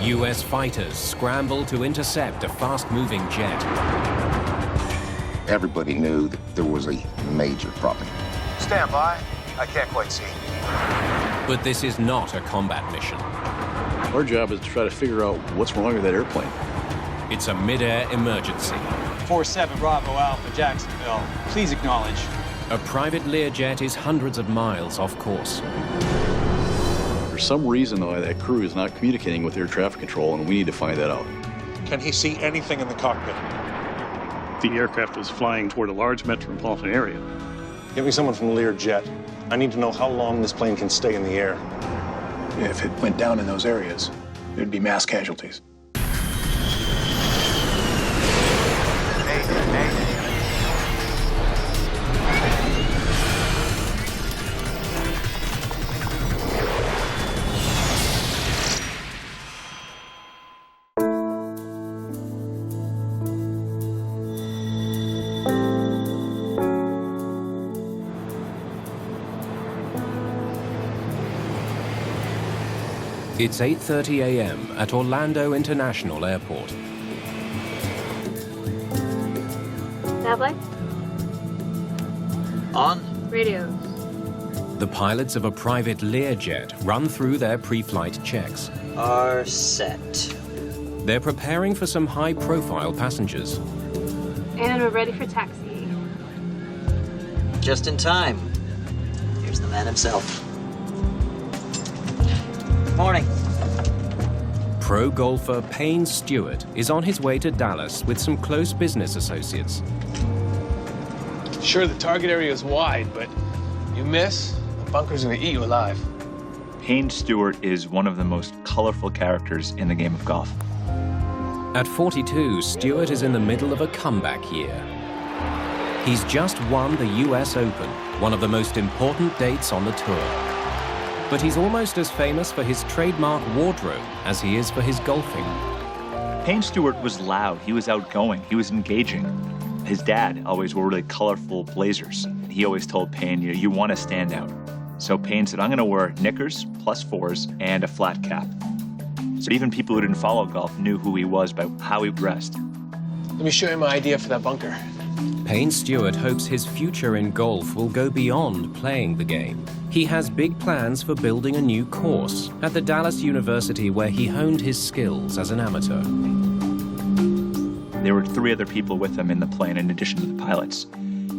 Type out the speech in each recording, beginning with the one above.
US fighters scramble to intercept a fast-moving jet. Everybody knew that there was a major problem. Stand by. I can't quite see. But this is not a combat mission. Our job is to try to figure out what's wrong with that airplane. It's a mid-air emergency. 47 Bravo Alpha, Jacksonville. Please acknowledge. A private Learjet is hundreds of miles off course. For some reason, though, that crew is not communicating with air traffic control, and we need to find that out. Can he see anything in the cockpit? The aircraft was flying toward a large metropolitan area. Get me someone from the Learjet. I need to know how long this plane can stay in the air. If it went down in those areas, there'd be mass casualties. It's 8:30 a.m. at Orlando International Airport. Nav On. radios. The pilots of a private Learjet run through their pre-flight checks. Are set. They're preparing for some high-profile passengers. And we're ready for taxi. Just in time. Here's the man himself. Morning. Pro golfer Payne Stewart is on his way to Dallas with some close business associates. Sure, the target area is wide, but you miss, the bunker's gonna eat you alive. Payne Stewart is one of the most colorful characters in the game of golf. At 42, Stewart is in the middle of a comeback year. He's just won the US Open, one of the most important dates on the tour. But he's almost as famous for his trademark wardrobe as he is for his golfing. Payne Stewart was loud, he was outgoing, he was engaging. His dad always wore really colorful blazers. He always told Payne, you want to stand out. So Payne said, I'm going to wear knickers, +4s, and a flat cap. So even people who didn't follow golf knew who he was by how he dressed. Let me show you my idea for that bunker. Payne Stewart hopes his future in golf will go beyond playing the game. He has big plans for building a new course at the Dallas University where he honed his skills as an amateur. There were 3 other people with him in the plane in addition to the pilots.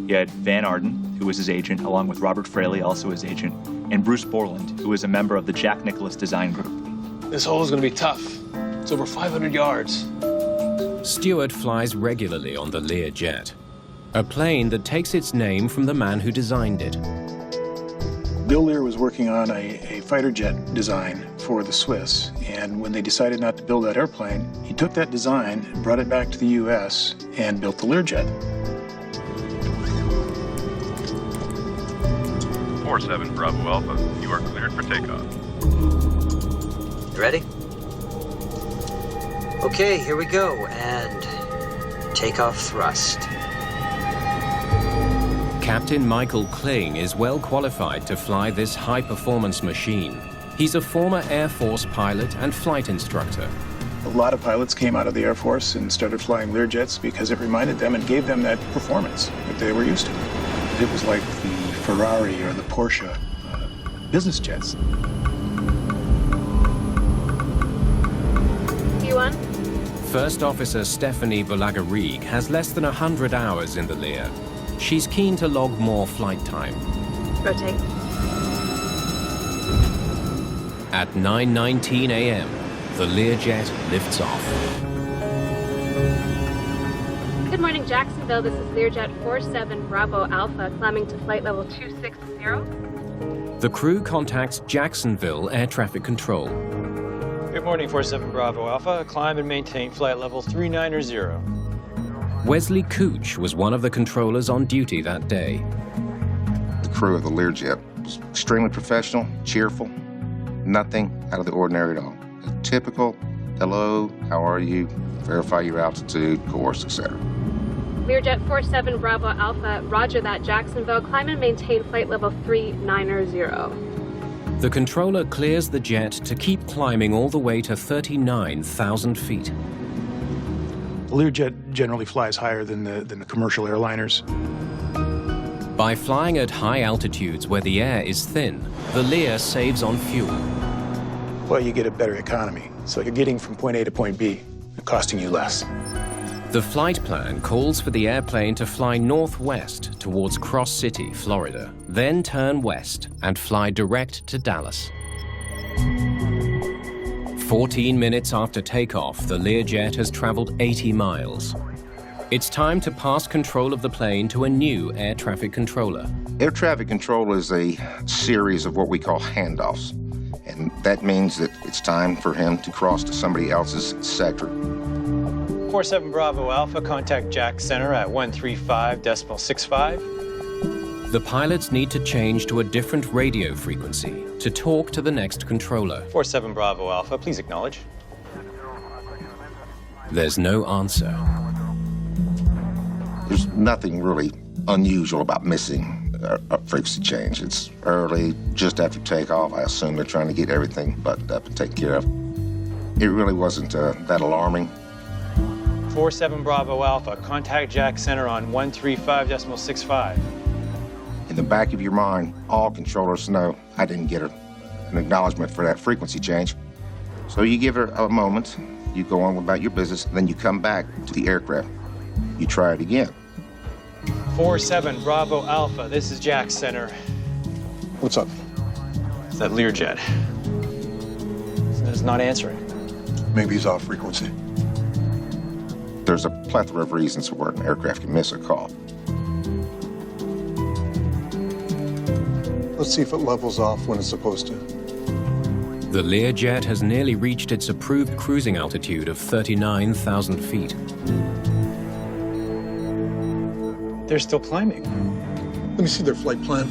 He had Van Arden, who was his agent, along with Robert Fraley, also his agent, and Bruce Borland, who was a member of the Jack Nicklaus Design Group. This hole is gonna be tough. It's over 500 yards. Stewart flies regularly on the Learjet, a plane that takes its name from the man who designed it. Bill Lear was working on a fighter jet design for the Swiss, and when they decided not to build that airplane, he took that design, brought it back to the US, and built the Learjet. 47 Bravo Alpha, you are cleared for takeoff. You ready? Okay, here we go, and takeoff thrust. Captain Michael Kling is well qualified to fly this high-performance machine. He's a former Air Force pilot and flight instructor. A lot of pilots came out of the Air Force and started flying Learjets because it reminded them and gave them that performance that they were used to. It was like the Ferrari or the Porsche business jets. P1. First Officer Stephanie Bolagarig has less than 100 hours in the Lear. She's keen to log more flight time. Rotate. At 9:19 a.m., the Learjet lifts off. Good morning, Jacksonville. This is Learjet 47 Bravo Alpha, climbing to flight level 260. The crew contacts Jacksonville Air Traffic Control. Good morning, 47 Bravo Alpha. Climb and maintain flight level 390. Wesley Cooch was one of the controllers on duty that day. The crew of the Learjet was extremely professional, cheerful, nothing out of the ordinary at all. A typical, hello, how are you, verify your altitude, course, etc. Learjet 47 Bravo Alpha, roger that, Jacksonville. Climb and maintain flight level 390. The controller clears the jet to keep climbing all the way to 39,000 feet. The Learjet generally flies higher than the commercial airliners. By flying at high altitudes where the air is thin, the Lear saves on fuel. Well, you get a better economy. So you're getting from point A to point B, costing you less. The flight plan calls for the airplane to fly northwest towards Cross City, Florida, then turn west and fly direct to Dallas. 14 minutes after takeoff, the Learjet has traveled 80 miles. It's time to pass control of the plane to a new air traffic controller. Air traffic control is a series of what we call handoffs. And that means that it's time for him to cross to somebody else's sector. 47 Bravo Alpha, contact Jack Center at 135.65. The pilots need to change to a different radio frequency to talk to the next controller. 47 Bravo Alpha, please acknowledge. There's no answer. There's nothing really unusual about missing a frequency change. It's early, just after takeoff. I assume they're trying to get everything buttoned up and taken care of. It really wasn't that alarming. 47 Bravo Alpha, contact Jack Center on 135.65. In the back of your mind, all controllers know I didn't get an acknowledgement for that frequency change. So you give her a moment, you go on about your business, then you come back to the aircraft. You try it again. 47 Bravo Alpha, this is Jack Center. What's up? It's that Learjet. It's not answering. Maybe he's off frequency. There's a plethora of reasons where an aircraft can miss a call. Let's see if it levels off when it's supposed to. The Learjet has nearly reached its approved cruising altitude of 39,000 feet. They're still climbing. Let me see their flight plan.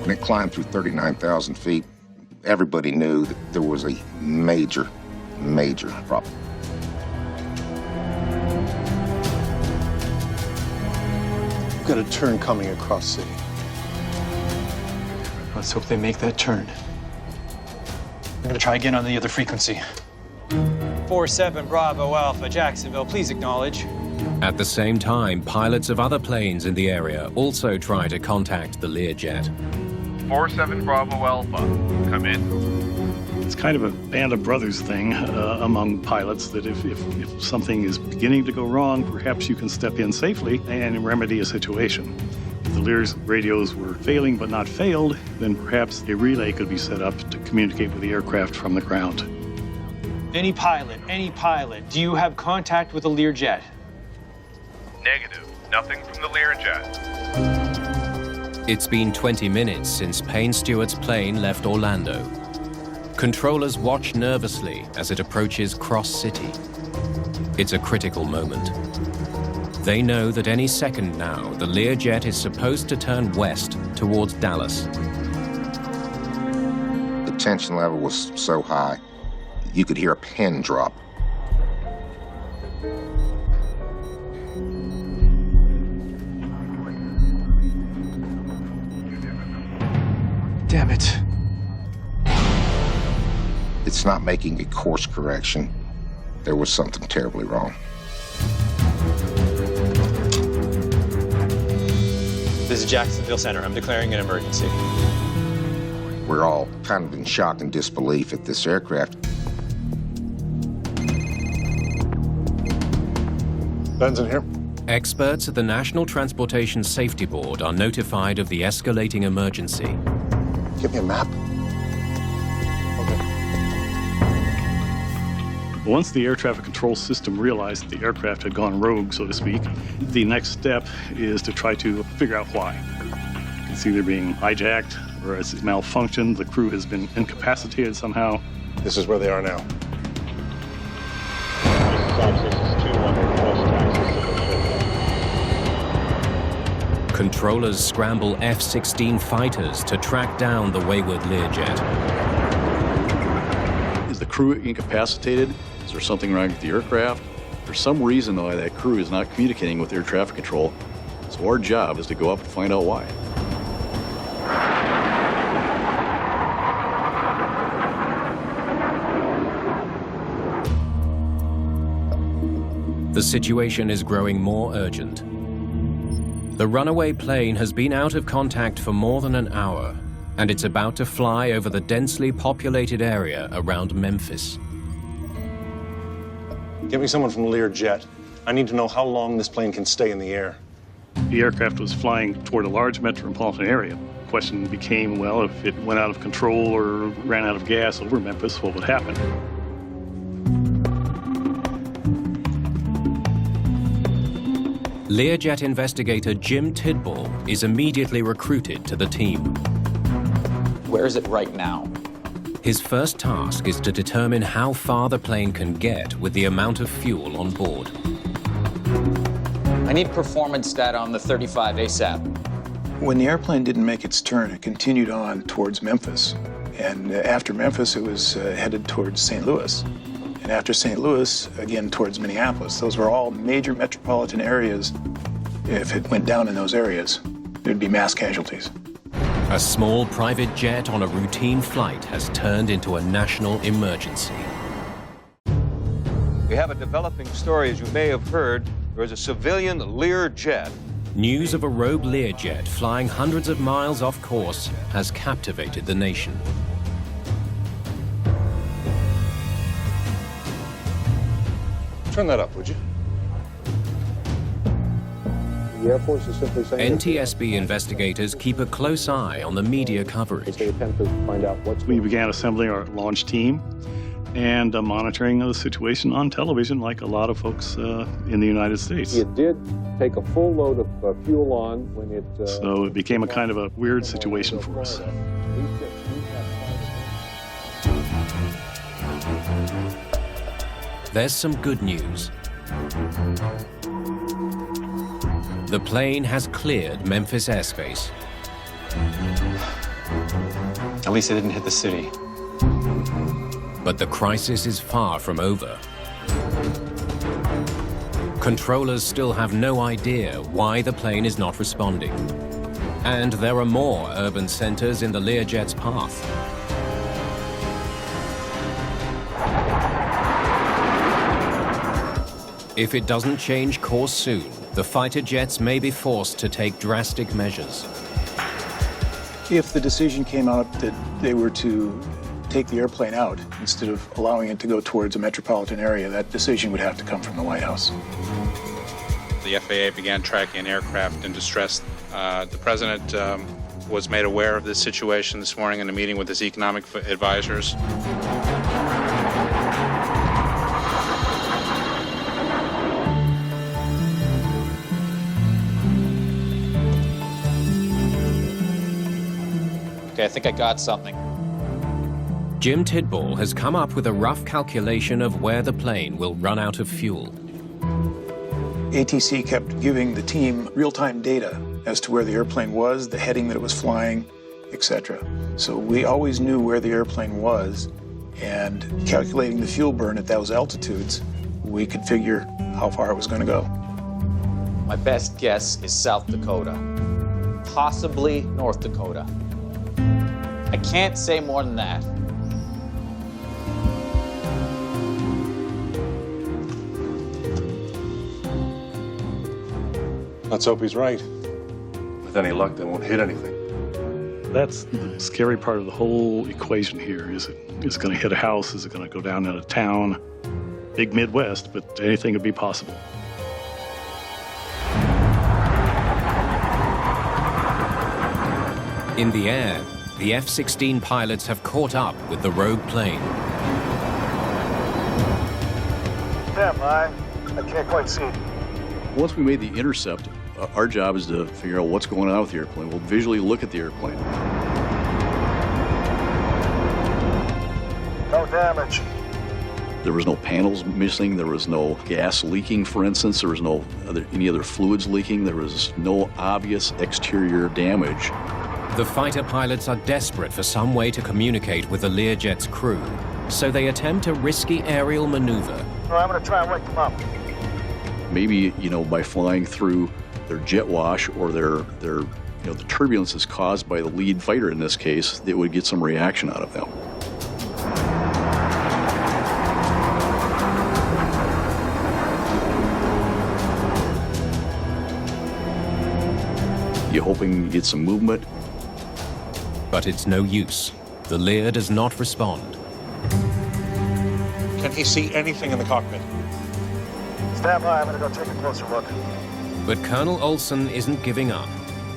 When it climbed through 39,000 feet, everybody knew that there was a major, major problem. We've got a turn coming across city. Let's hope they make that turn. I'm gonna try again on the other frequency. 47 Bravo Alpha, Jacksonville, please acknowledge. At the same time, pilots of other planes in the area also try to contact the Learjet. 47 Bravo Alpha, come in. It's kind of a band of brothers thing among pilots that if something is beginning to go wrong, perhaps you can step in safely and remedy a situation. If the Lear's radios were failing but not failed, then perhaps a relay could be set up to communicate with the aircraft from the ground. Any pilot, do you have contact with the Learjet? Negative. Nothing from the Learjet. It's been 20 minutes since Payne Stewart's plane left Orlando. Controllers watch nervously as it approaches Cross City. It's a critical moment. They know that any second now, the Learjet is supposed to turn west towards Dallas. The tension level was so high, you could hear a pin drop. Damn it. It's not making a course correction. There was something terribly wrong. This is Jacksonville Center. I'm declaring an emergency. We're all kind of in shock and disbelief at this aircraft. Ben's in here. Experts at the National Transportation Safety Board are notified of the escalating emergency. Give me a map. Once the air traffic control system realized the aircraft had gone rogue, so to speak, the next step is to try to figure out why. It's either being hijacked or it's malfunctioned, the crew has been incapacitated somehow. This is where they are now. Controllers scramble F-16 fighters to track down the wayward Learjet. Is the crew incapacitated? Is there something wrong with the aircraft? For some reason, though, that crew is not communicating with air traffic control. So our job is to go up and find out why. The situation is growing more urgent. The runaway plane has been out of contact for more than an hour, and it's about to fly over the densely populated area around Memphis. Get me someone from Learjet. I need to know how long this plane can stay in the air. The aircraft was flying toward a large metropolitan area. The question became, well, if it went out of control or ran out of gas over Memphis, what would happen? Learjet investigator Jim Tidball is immediately recruited to the team. Where is it right now? His first task is to determine how far the plane can get with the amount of fuel on board. I need performance data on the 35 ASAP. When the airplane didn't make its turn, it continued on towards Memphis. And after Memphis, it was headed towards St. Louis. And after St. Louis, again towards Minneapolis. Those were all major metropolitan areas. If it went down in those areas, there'd be mass casualties. A small private jet on a routine flight has turned into a national emergency. We have a developing story, as you may have heard. There is a civilian Learjet. News of a rogue Learjet flying hundreds of miles off course has captivated the nation. Turn that up, would you? The Air Force is simply saying NTSB investigators keep a close eye on the media coverage. they attempt to find out what's We began assembling our launch team and monitoring the situation on television like a lot of folks in the United States. It did take a full load of fuel on when it... So it became a kind of a weird situation for us. There's some good news. The plane has cleared Memphis airspace. At least it didn't hit the city. But the crisis is far from over. Controllers still have no idea why the plane is not responding. And there are more urban centers in the Learjet's path. If it doesn't change course soon, the fighter jets may be forced to take drastic measures. If the decision came out that they were to take the airplane out instead of allowing it to go towards a metropolitan area, that decision would have to come from the White House. The FAA began tracking an aircraft in distress. The president was made aware of this situation this morning in a meeting with his economic advisors. Okay, I think I got something. Jim Tidball has come up with a rough calculation of where the plane will run out of fuel. ATC kept giving the team real-time data as to where the airplane was, the heading that it was flying, etc. So we always knew where the airplane was, and calculating the fuel burn at those altitudes, we could figure how far it was going to go. My best guess is South Dakota, possibly North Dakota. I can't say more than that. Let's hope he's right. With any luck, they won't hit anything. That's the scary part of the whole equation here. Is it going to hit a house? Is it going to go down in a town? Big Midwest, but anything could be possible. In the air, the F-16 pilots have caught up with the rogue plane. Sam, I can't quite see. Once we made the intercept, our job is to figure out what's going on with the airplane. We'll visually look at the airplane. No damage. There was no panels missing. There was no gas leaking, for instance. There was no any other fluids leaking. There was no obvious exterior damage. The fighter pilots are desperate for some way to communicate with the Learjet's crew, so they attempt a risky aerial maneuver. No, I'm going to try and wake them up. Maybe, by flying through their jet wash or the turbulence is caused by the lead fighter in this case, they would get some reaction out of them. You're hoping you get some movement. But it's no use. The Lear does not respond. Can he see anything in the cockpit? Stand by, I'm gonna go take a closer look. But Colonel Olson isn't giving up.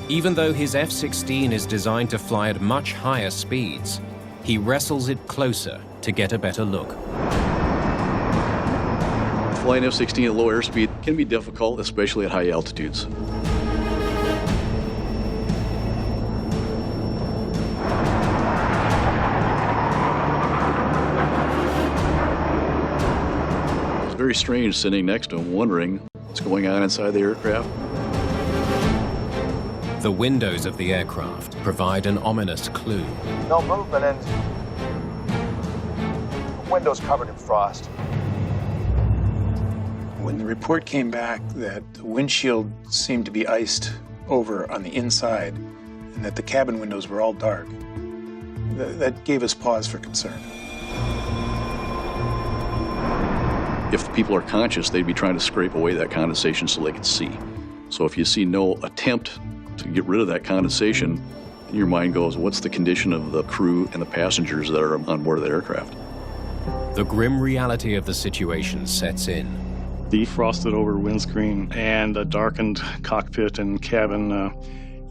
Even though his F-16 is designed to fly at much higher speeds, he wrestles it closer to get a better look. Flying F-16 at low airspeed can be difficult, especially at high altitudes. It's very strange sitting next to him, wondering what's going on inside the aircraft. The windows of the aircraft provide an ominous clue. No movement and the windows covered in frost. When the report came back that the windshield seemed to be iced over on the inside and that the cabin windows were all dark, that gave us pause for concern. If the people are conscious, they'd be trying to scrape away that condensation so they could see. So if you see no attempt to get rid of that condensation, your mind goes, what's the condition of the crew and the passengers that are on board of the aircraft? The grim reality of the situation sets in. The frosted over windscreen and a darkened cockpit and cabin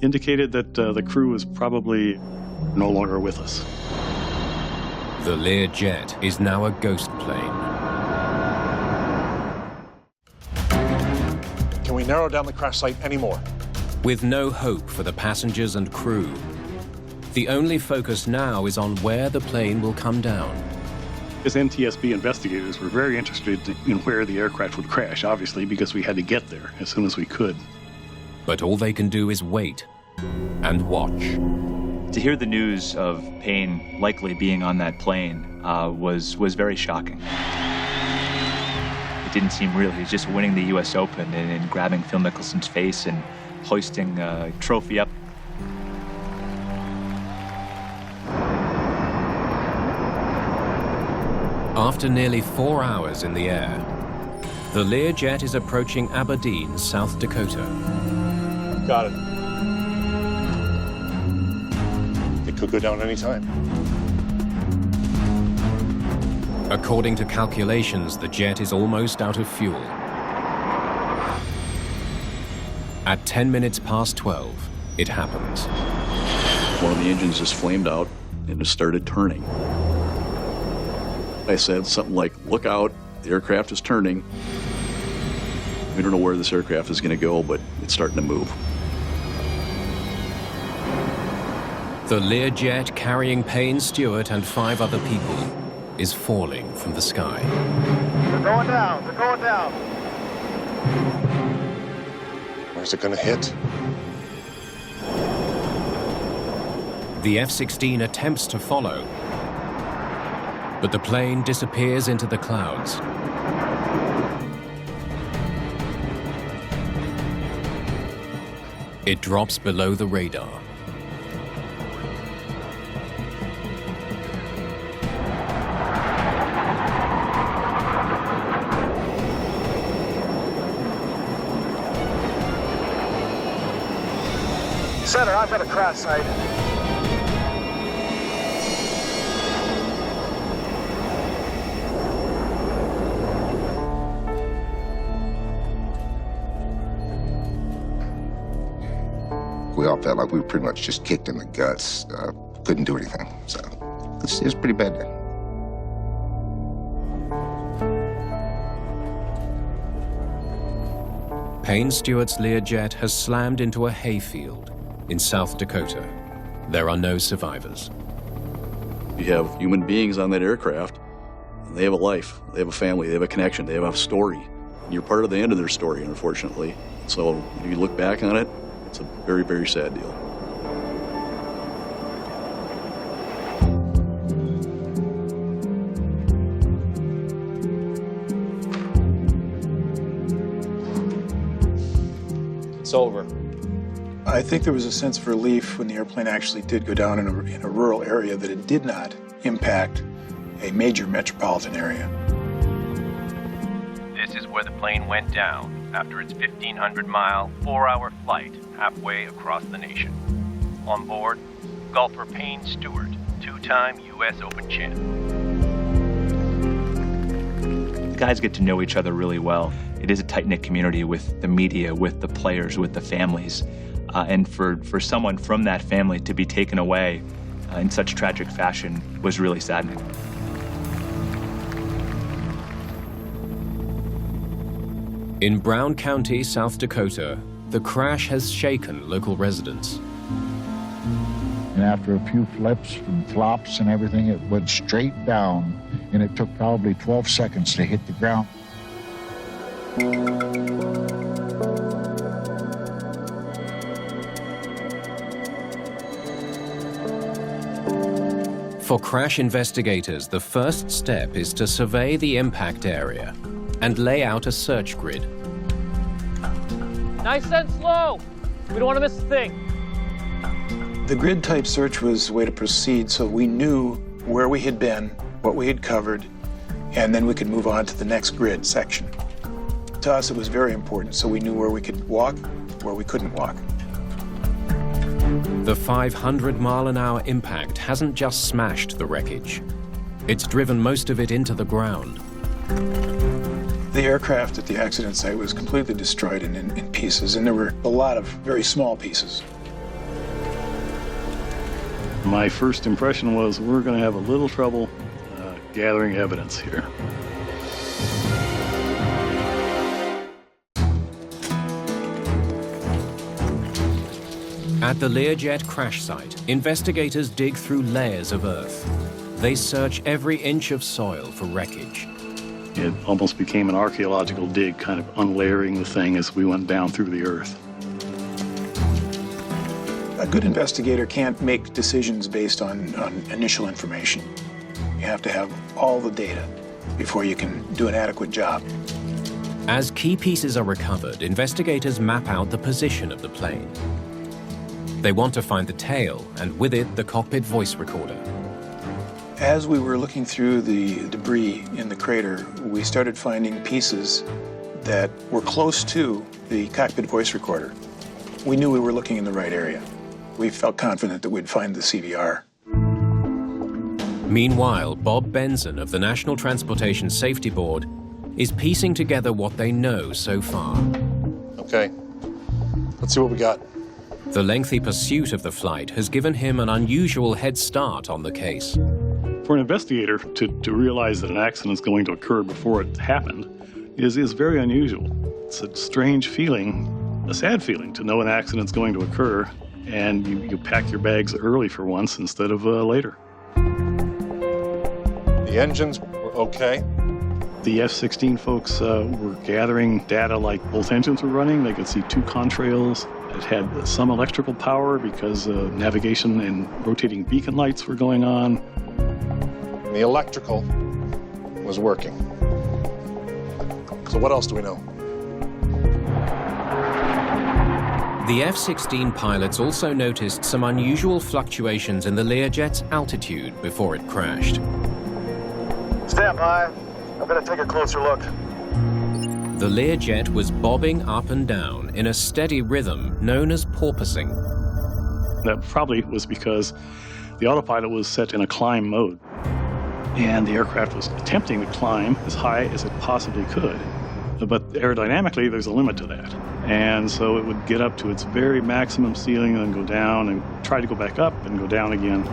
indicated that the crew was probably no longer with us. The Lear jet is now a ghost plane. Can we narrow down the crash site anymore? With no hope for the passengers and crew, the only focus now is on where the plane will come down. As NTSB investigators, we're very interested in where the aircraft would crash, obviously, because we had to get there as soon as we could. But all they can do is wait and watch. To hear the news of Payne likely being on that plane was very shocking. It didn't seem real. He was just winning the U.S. Open and grabbing Phil Mickelson's face and hoisting a trophy up. After nearly 4 hours in the air, the Lear jet is approaching Aberdeen, South Dakota. Got it. It could go down any time. According to calculations, the jet is almost out of fuel. At 10 minutes past 12, it happens. One of the engines just flamed out and it started turning. I said something like, look out, the aircraft is turning. We don't know where this aircraft is going to go, but it's starting to move. The Lear jet carrying Payne Stewart and 5 other people is falling from the sky. They're going down, they're going down. Where's it gonna hit? The F-16 attempts to follow, but the plane disappears into the clouds. It drops below the radar. Center, I've got a crash site. We all felt like we were pretty much just kicked in the guts, couldn't do anything. So it was a pretty bad day. Payne Stewart's Learjet has slammed into a hayfield in South Dakota. There are no survivors. You have human beings on that aircraft. They have a life, they have a family, they have a connection, they have a story. And you're part of the end of their story, unfortunately. So if you look back on it, it's a very, very sad deal. It's over. I think there was a sense of relief when the airplane actually did go down in a rural area that it did not impact a major metropolitan area. This is where the plane went down after its 1,500-mile, 4-hour flight halfway across the nation. On board, golfer Payne Stewart, 2-time U.S. Open champ. The guys get to know each other really well. It is a tight-knit community with the media, with the players, with the families. And for someone from that family to be taken away in such tragic fashion was really saddening. In Brown County, South Dakota, the crash has shaken local residents. And after a few flips and flops and everything, it went straight down, and it took probably 12 seconds to hit the ground. For crash investigators, the first step is to survey the impact area and lay out a search grid. Nice and slow. We don't want to miss a thing. The grid-type search was the way to proceed, so we knew where we had been, what we had covered, and then we could move on to the next grid section. To us, it was very important, so we knew where we could walk, where we couldn't walk. The 500-mile-an-hour impact hasn't just smashed the wreckage. It's driven most of it into the ground. The aircraft at the accident site was completely destroyed in pieces, and there were a lot of very small pieces. My first impression was we're going to have a little trouble gathering evidence here. At the Learjet crash site, investigators dig through layers of earth. They search every inch of soil for wreckage. It almost became an archaeological dig, kind of unlayering the thing as we went down through the earth. A good investigator can't make decisions based on initial information. You have to have all the data before you can do an adequate job. As key pieces are recovered, investigators map out the position of the plane. They want to find the tail, and with it, the cockpit voice recorder. As we were looking through the debris in the crater, we started finding pieces that were close to the cockpit voice recorder. We knew we were looking in the right area. We felt confident that we'd find the CVR. Meanwhile, Bob Benson of the National Transportation Safety Board is piecing together what they know so far. Okay, let's see what we got. The lengthy pursuit of the flight has given him an unusual head start on the case. For an investigator to realize that an accident is going to occur before it happened is very unusual. It's a strange feeling, a sad feeling, to know an accident's going to occur, and you pack your bags early for once instead of later. The engines were okay. The F-16 folks were gathering data like both engines were running. They could see 2 contrails. It had some electrical power because navigation and rotating beacon lights were going on. The electrical was working. So what else do we know? The F-16 pilots also noticed some unusual fluctuations in the Learjet's altitude before it crashed. Stand by. I'm going to take a closer look. The Learjet was bobbing up and down in a steady rhythm known as porpoising. That probably was because the autopilot was set in a climb mode, and the aircraft was attempting to climb as high as it possibly could. But aerodynamically, there's a limit to that. And so it would get up to its very maximum ceiling and then go down and try to go back up and go down again.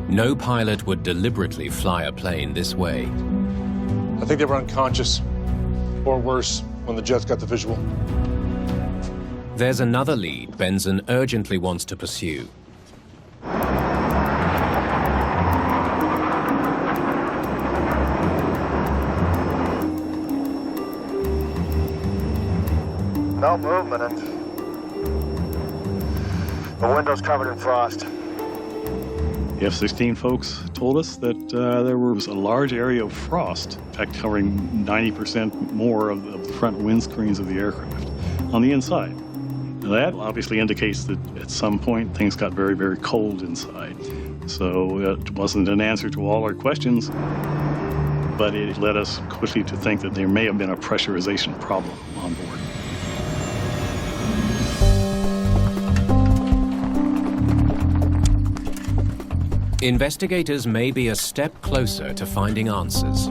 No pilot would deliberately fly a plane this way. I think they were unconscious, or worse, when the jets got the visual. There's another lead Benson urgently wants to pursue. No movement, and the window's covered in frost. The F-16 folks told us that there was a large area of frost, in fact covering 90% more of the front windscreens of the aircraft. on the inside. Now, that obviously indicates that at some point things got very, very cold inside. So it wasn't an answer to all our questions, but it led us quickly to think that there may have been a pressurization problem on board. Investigators may be a step closer to finding answers.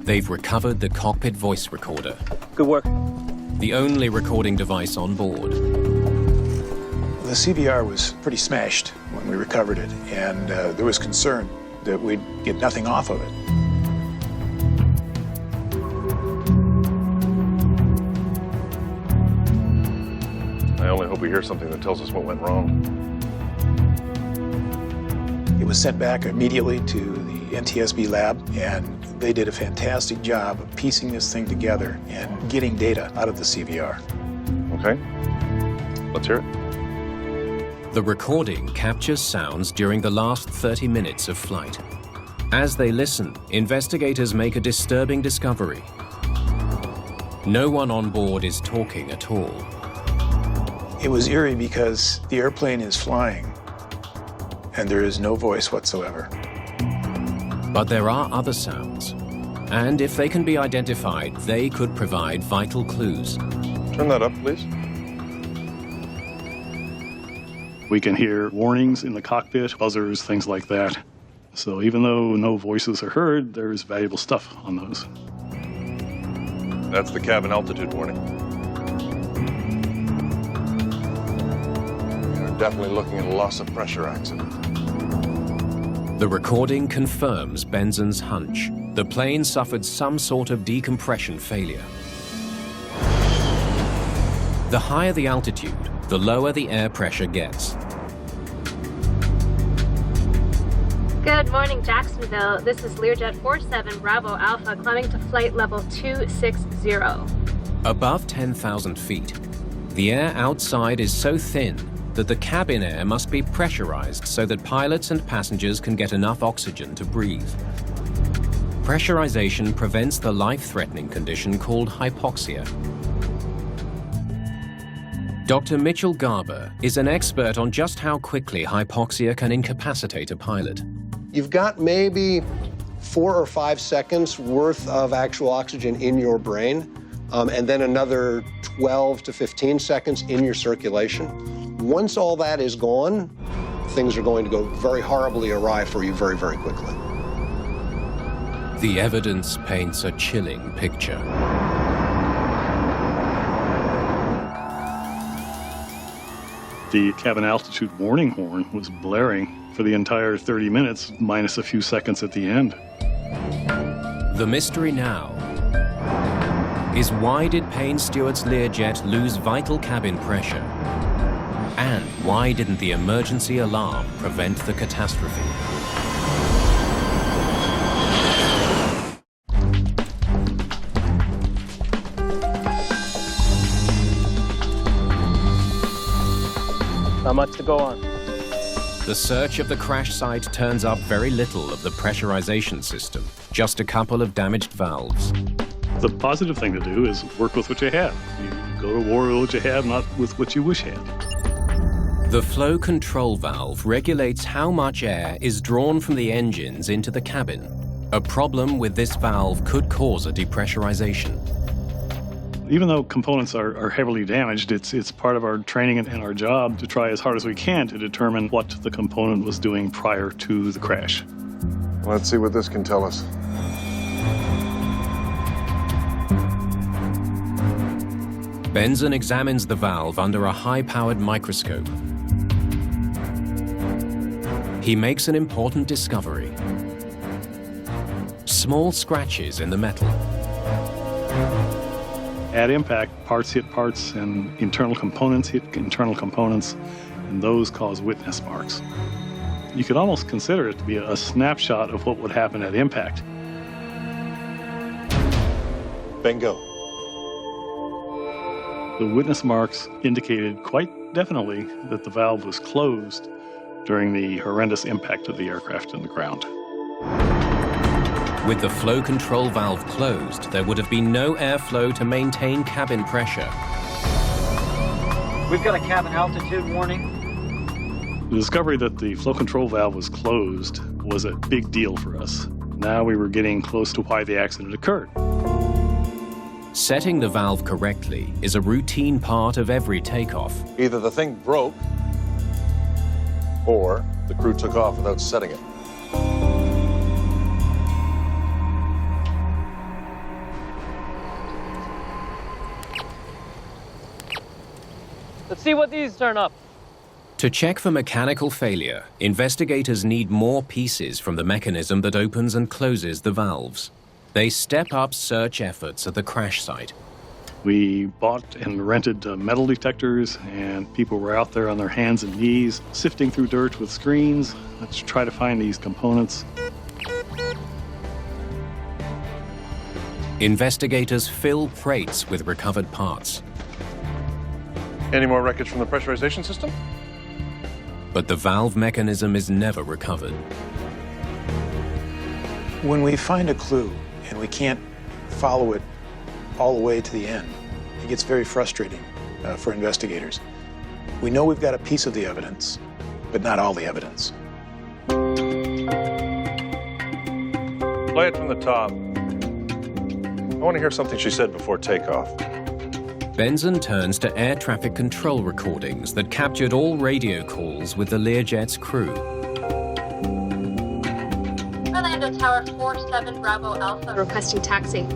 They've recovered the cockpit voice recorder. Good work. The only recording device on board. The CVR was pretty smashed when we recovered it, and there was concern that we'd get nothing off of it. I only hope we hear something that tells us what went wrong. It was sent back immediately to the NTSB lab, and they did a fantastic job of piecing this thing together and getting data out of the CVR. Okay, let's hear it. The recording captures sounds during the last 30 minutes of flight. As they listen, investigators make a disturbing discovery. No one on board is talking at all. It was eerie because the airplane is flying, and there is no voice whatsoever. But there are other sounds, and if they can be identified, they could provide vital clues. Turn that up, please. We can hear warnings in the cockpit, buzzers, things like that. So even though no voices are heard, there's valuable stuff on those. That's the cabin altitude warning. We're definitely looking at a loss of pressure accident. The recording confirms Benson's hunch. The plane suffered some sort of decompression failure. The higher the altitude, the lower the air pressure gets. Good morning, Jacksonville. This is Learjet 47 Bravo Alpha climbing to flight level 260. Above 10,000 feet, the air outside is so thin that the cabin air must be pressurized so that pilots and passengers can get enough oxygen to breathe. Pressurization prevents the life-threatening condition called hypoxia. Dr. Mitchell Garber is an expert on just how quickly hypoxia can incapacitate a pilot. You've got maybe 4 or 5 seconds worth of actual oxygen in your brain, and then another 12 to 15 seconds in your circulation. Once all that is gone, things are going to go very horribly awry for you very, very quickly. The evidence paints a chilling picture. The cabin altitude warning horn was blaring for the entire 30 minutes, minus a few seconds at the end. The mystery now is, why did Payne Stewart's Learjet lose vital cabin pressure? And why didn't the emergency alarm prevent the catastrophe? Not much to go on. The search of the crash site turns up very little of the pressurization system, just a couple of damaged valves. The positive thing to do is work with what you have. You go to war with what you have, not with what you wish had. The flow control valve regulates how much air is drawn from the engines into the cabin. A problem with this valve could cause a depressurization. Even though components are heavily damaged, it's part of our training and our job to try as hard as we can to determine what the component was doing prior to the crash. Let's see what this can tell us. Benson examines the valve under a high-powered microscope. He makes an important discovery. Small scratches in the metal. At impact, parts hit parts and internal components hit internal components, and those cause witness marks. You could almost consider it to be a snapshot of what would happen at impact. Bingo. The witness marks indicated quite definitely that the valve was closed during the horrendous impact of the aircraft and the ground. With the flow control valve closed, there would have been no airflow to maintain cabin pressure. We've got a cabin altitude warning. The discovery that the flow control valve was closed was a big deal for us. Now we were getting close to why the accident occurred. Setting the valve correctly is a routine part of every takeoff. Either the thing broke, or the crew took off without setting it. Let's see what these turn up. To check for mechanical failure, investigators need more pieces from the mechanism that opens and closes the valves. They step up search efforts at the crash site. We bought and rented metal detectors, and people were out there on their hands and knees, sifting through dirt with screens to try to find these components. Investigators fill crates with recovered parts. Any more wreckage from the pressurization system? But the valve mechanism is never recovered. When we find a clue and we can't follow it all the way to the end, it gets very frustrating for investigators. We know we've got a piece of the evidence, but not all the evidence. Play it from the top. I want to hear something she said before takeoff. Benson turns to air traffic control recordings that captured all radio calls with the Learjet's crew. Orlando Tower 47 Bravo Alpha requesting taxi.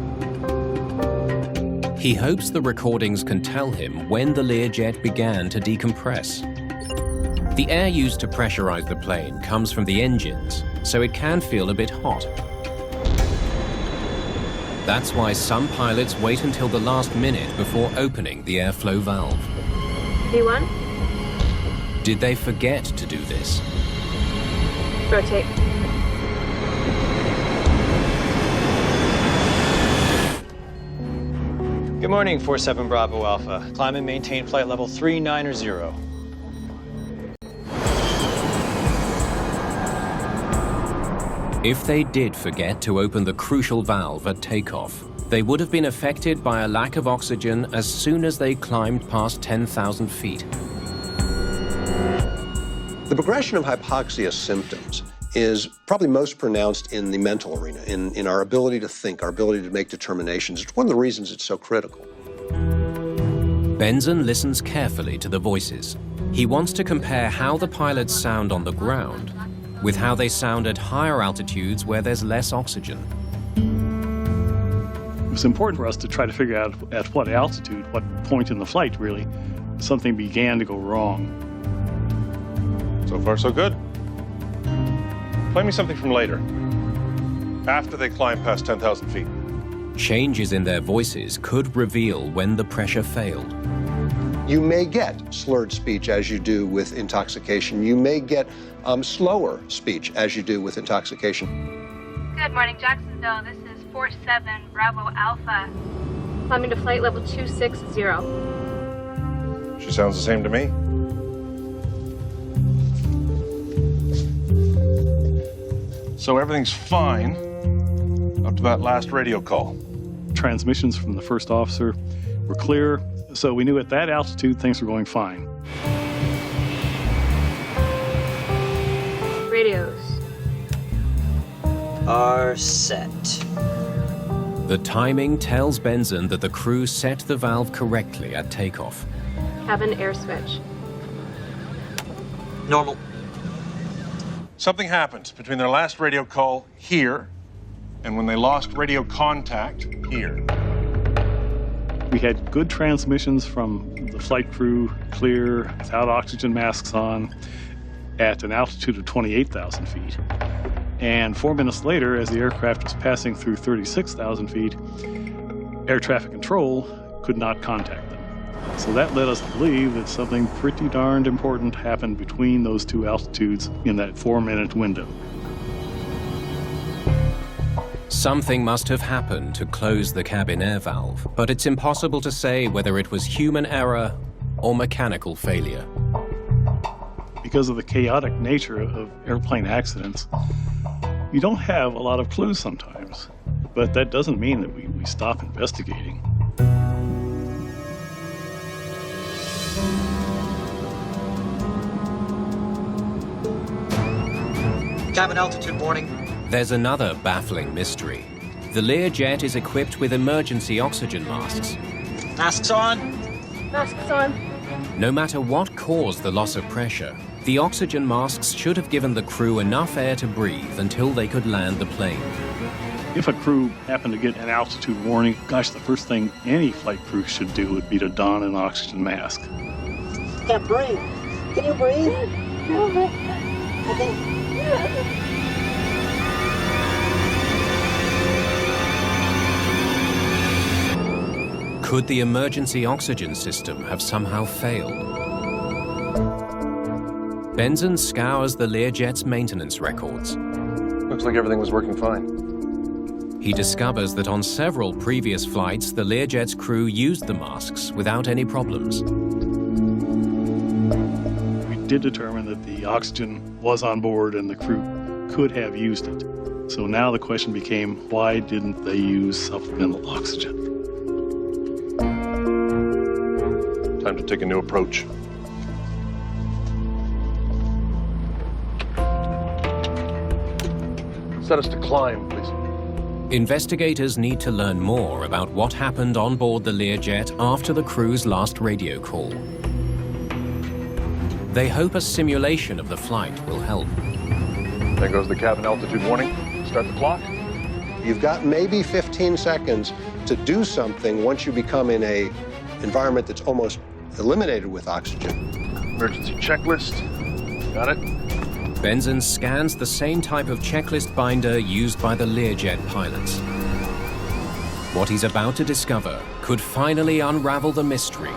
He hopes the recordings can tell him when the Learjet began to decompress. The air used to pressurize the plane comes from the engines, so it can feel a bit hot. That's why some pilots wait until the last minute before opening the airflow valve. V1? Did they forget to do this? Rotate. Good morning, 47 Bravo Alpha. Climb and maintain flight level 390. If they did forget to open the crucial valve at takeoff, they would have been affected by a lack of oxygen as soon as they climbed past 10,000 feet. The progression of hypoxia symptoms is probably most pronounced in the mental arena, in our ability to think, our ability to make determinations. It's one of the reasons it's so critical. Benson listens carefully to the voices. He wants to compare how the pilots sound on the ground with how they sound at higher altitudes where there's less oxygen. It was important for us to try to figure out at what altitude, what point in the flight, really, something began to go wrong. So far, so good. Play me something from later, after they climb past 10,000 feet. Changes in their voices could reveal when the pressure failed. You may get slurred speech as you do with intoxication. You may get slower speech as you do with intoxication. Good morning, Jacksonville. This is 47 Bravo Alpha. Climbing to flight level 260. She sounds the same to me. So everything's fine up to that last radio call. Transmissions from the first officer were clear, so we knew at that altitude things were going fine. Radios are set. The timing tells Benson that the crew set the valve correctly at takeoff. cabin air switch. Normal. Something happened between their last radio call here and when they lost radio contact here. We had good transmissions from the flight crew, clear, without oxygen masks on, at an altitude of 28,000 feet. And 4 minutes later, as the aircraft was passing through 36,000 feet, air traffic control could not contact them. So that led us to believe that something pretty darned important happened between those two altitudes in that 4-minute window. Something must have happened to close the cabin air valve, but it's impossible to say whether it was human error or mechanical failure. Because of the chaotic nature of airplane accidents, You don't have a lot of clues sometimes, but that doesn't mean that we stop investigating. Cabin altitude warning. There's another baffling mystery. The Learjet is equipped with emergency oxygen masks. Masks on. Masks on. No matter what caused the loss of pressure, the oxygen masks should have given the crew enough air to breathe until they could land the plane. If a crew happened to get an altitude warning, gosh, the first thing any flight crew should do would be to don an oxygen mask. Can't breathe. Can you breathe? I think. Could the emergency oxygen system have somehow failed? Benson scours the Learjet's maintenance records. Looks like everything was working fine. He discovers that on several previous flights, the Learjet's crew used the masks without any problems. We did determine that the oxygen was on board and the crew could have used it. So now the question became, why didn't they use supplemental oxygen? Time to take a new approach. Set us to climb, please. Investigators need to learn more about what happened on board the Learjet after the crew's last radio call. They hope a simulation of the flight will help. There goes the cabin altitude warning. Start the clock. You've got maybe 15 seconds to do something once you become in a environment that's almost eliminated with oxygen. Emergency checklist. Got it. Benson scans the same type of checklist binder used by the Learjet pilots. What he's about to discover could finally unravel the mystery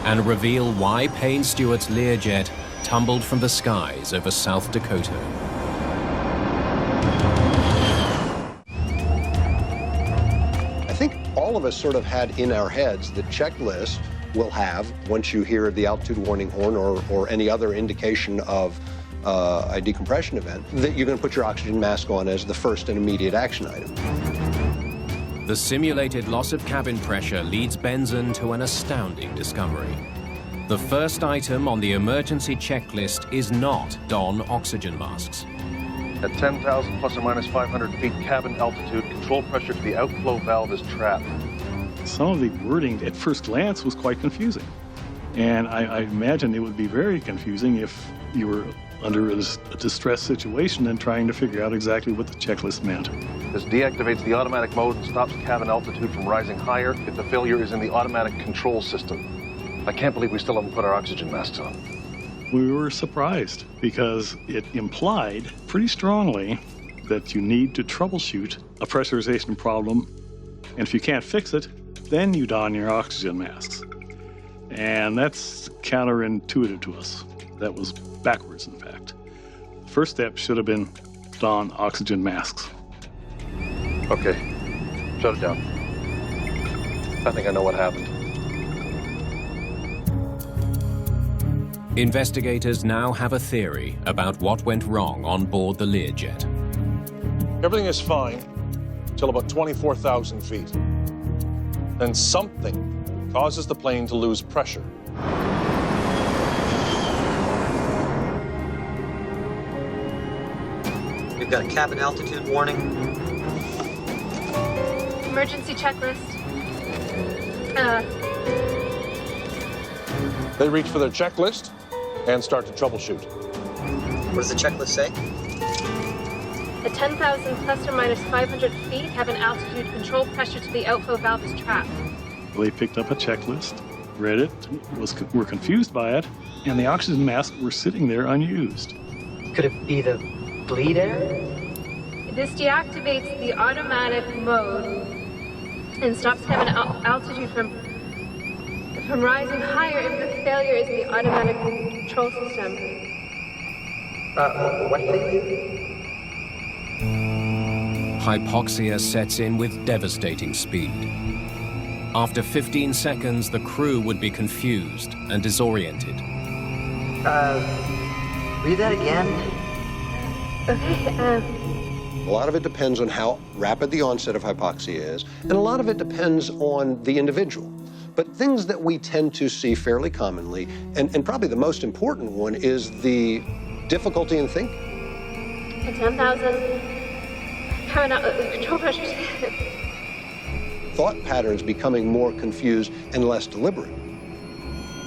and reveal why Payne Stewart's Learjet tumbled from the skies over South Dakota. I think all of us sort of had in our heads the checklist will have, once you hear the altitude warning horn or any other indication of a decompression event, that you're going to put your oxygen mask on as the first and immediate action item. The simulated loss of cabin pressure leads Benson to an astounding discovery. The first item on the emergency checklist is not don oxygen masks. At 10,000 plus or minus 500 feet cabin altitude, control pressure to the outflow valve is trapped. Some of the wording at first glance was quite confusing. And I imagine it would be very confusing if you were under a distress situation and trying to figure out exactly what the checklist meant. This deactivates the automatic mode and stops cabin altitude from rising higher if the failure is in the automatic control system. I can't believe we still haven't put our oxygen masks on. We were surprised because it implied pretty strongly that you need to troubleshoot a pressurization problem, and if you can't fix it, then you don your oxygen masks. And that's counterintuitive to us. That was backwards, in fact. The first step should have been don oxygen masks. Okay, shut it down. I think I know what happened. Investigators now have a theory about what went wrong on board the Learjet. Everything is fine until about 24,000 feet. Then something causes the plane to lose pressure. We've got a cabin altitude warning. Emergency checklist. They reach for their checklist and start to troubleshoot. What does the checklist say? At 10,000 plus or minus 500 feet, have an altitude control pressure to the outflow valve is trapped. They picked up a checklist, read it, were confused by it, and the oxygen masks were sitting there unused. Could it be the bleed air? This deactivates the automatic mode and stops cabin altitude from rising higher if the failure is in the automatic control system. What please? Hypoxia sets in with devastating speed. After 15 seconds, the crew would be confused and disoriented. Read that again? Okay, A lot of it depends on how rapid the onset of hypoxia is, and a lot of it depends on the individual. But things that we tend to see fairly commonly, and probably the most important one, is the difficulty in thinking. At 10,000, control pressure. Thought patterns becoming more confused and less deliberate.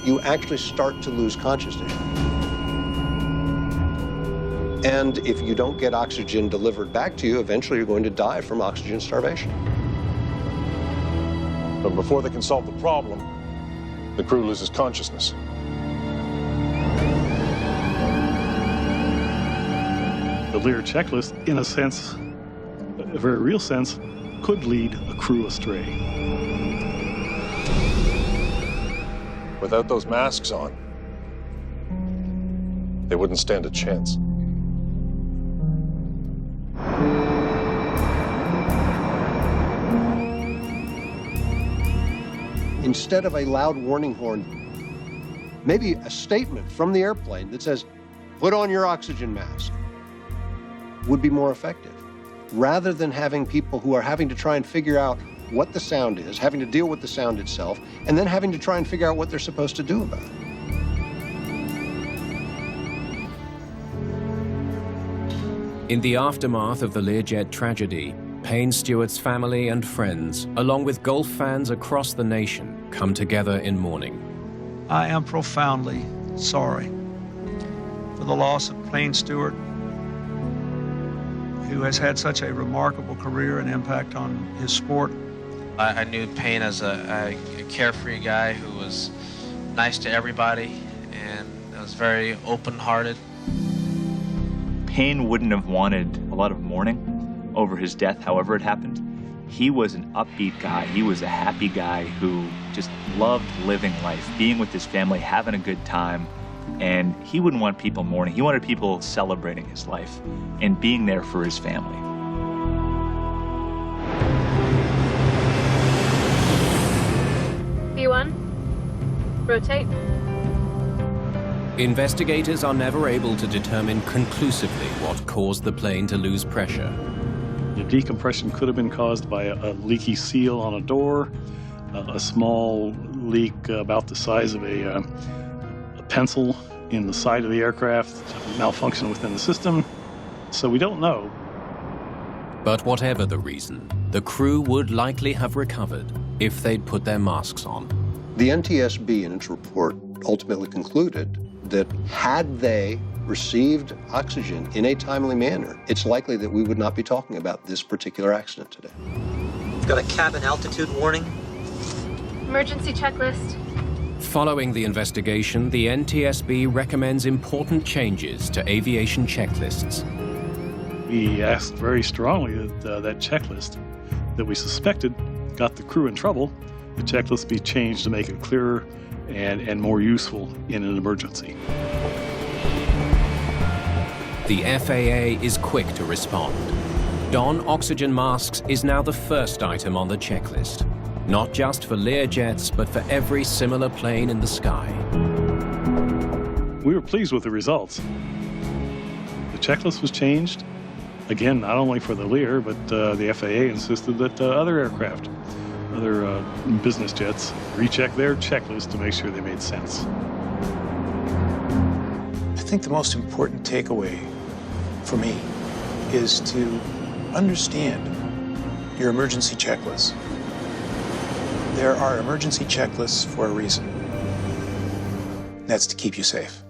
You actually start to lose consciousness. And if you don't get oxygen delivered back to you, eventually you're going to die from oxygen starvation. But before they can solve the problem, the crew loses consciousness. The Lear checklist, in a sense, a very real sense, could lead a crew astray. Without those masks on, they wouldn't stand a chance. Instead of a loud warning horn, maybe a statement from the airplane that says, "Put on your oxygen mask," would be more effective, rather than having people who are having to try and figure out what the sound is, having to deal with the sound itself, and then having to try and figure out what they're supposed to do about it. In the aftermath of the Learjet tragedy, Payne Stewart's family and friends, along with golf fans across the nation, come together in mourning. I am profoundly sorry for the loss of Payne Stewart, who has had such a remarkable career and impact on his sport. I knew Payne as a carefree guy who was nice to everybody and was very open-hearted. Payne wouldn't have wanted a lot of mourning over his death, however it happened. He was an upbeat guy. He was a happy guy who just loved living life, being with his family, having a good time. And he wouldn't want people mourning. He wanted people celebrating his life and being there for his family. B1, rotate. Investigators are never able to determine conclusively what caused the plane to lose pressure. The decompression could have been caused by a leaky seal on a door, a small leak about the size of a pencil in the side of the aircraft, malfunction within the system. So we don't know. But whatever the reason, the crew would likely have recovered if they'd put their masks on. The NTSB in its report ultimately concluded that had they received oxygen in a timely manner, it's likely that we would not be talking about this particular accident today. Got a cabin altitude warning. Emergency checklist. Following the investigation, the NTSB recommends important changes to aviation checklists. We asked very strongly that that checklist that we suspected got the crew in trouble, the checklist be changed to make it clearer and more useful in an emergency. The FAA is quick to respond. Don oxygen masks is now the first item on the checklist, not just for Learjets, but for every similar plane in the sky. We were pleased with the results. The checklist was changed, again, not only for the Lear, but the FAA insisted that other aircraft, other business jets, recheck their checklist to make sure they made sense. I think the most important takeaway for me is to understand your emergency checklist. There are emergency checklists for a reason. That's to keep you safe.